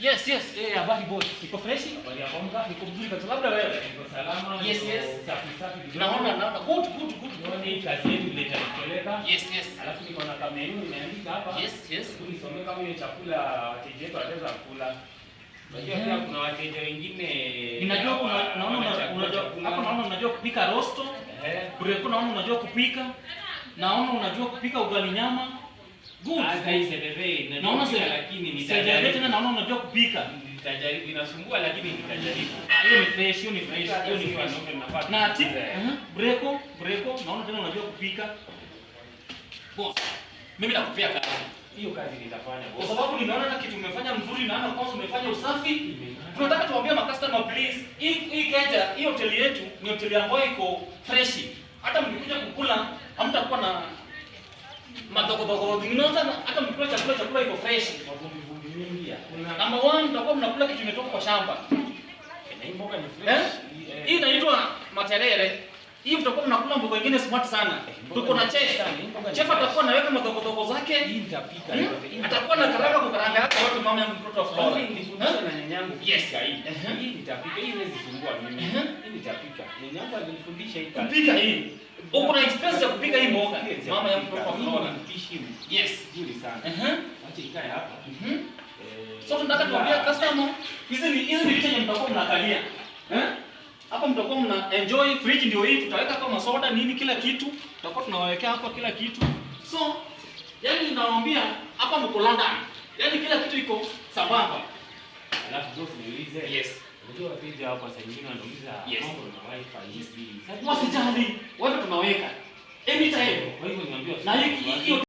Yes, yes. Habari boss. Iko fresh? Habari ya kwanza. Niko vizuri kabisa. Labda wewe. Niko salama. Yes, yes. Safi. Naona good. Naona hii kazi yetu ile itatupeleka. Yes. Alafu niko na kamenu nimeandika hapa. Yes. Tulisomea kama ile chakula wateja wetu wataweza kula. Unajua pia kuna wateja wengine. Ninajua unajua kupika rosto. Breko naona unajua kupika. Naona unajua kupika ugali nyama. Good. Hata hii sedeve naona lakini nitajaribu tena, naona unajua kupika. Nitajaribu, inasumbua lakini nitajaribu. Hiyo ni fresh. Na ati breko naona tena unajua kupika. Boss, mimi nakupea kazi. Hiyo kazi nitafanya Kwa sababu nimeona hata kitu umefanya mzuri, naona kwanza umefanya usafi. Tunataka tuambie customer please, hii keja, hii hoteli yetu ni hoteli ambayo iko fresh. Hata mkikuja kukula hamtakuwa na madogo. Hata mkikula chakula iko fresh. Mavumbi mingi ya. Number 1, mtakuwa mnakula kitu kimetoka kwa shamba. Na hii mboga ni fresh. Hii inaitwa materere. Hii mtakuwa mnakula mboga nyingine smart sana. Tuko na chef. Chef atakuwa anaweka madogo zake. Hii nitapika. Atakuwa na karanga kwa karanga yake wote, mama yangu mtoto wa Flora. Nilifundishwa na nyanyangu. Yes. Hii nitapika. Hii inaweza sumbua mimi. Hii nitapika. Nyanyangu alinifundisha hii kazi. Kupika hii. Uko na experience ya kupika hii mboga. Mama yangu mtoto wa Flora. Mpishi. Yes. Nzuri sana. Acha ikae hapa. So tunataka tuambie customer, hizi ni vitu yenye mtakuwa mnakalia. Hapa mtakuwa mna enjoy, fridge ndio hii, tutaweka kama soda nini kila kitu. Tutakuwa tunawawekea hapa kila kitu. So, yani nawaambia hapa mko London. Yani kila kitu iko sambamba. Alafu boss niulize. Yes. Unajua wateja hapa sasa hivi wanauliza mambo na wifi hivi. Wasijali, wote tunaweka anytime. Kwa hivyo niambia Na hii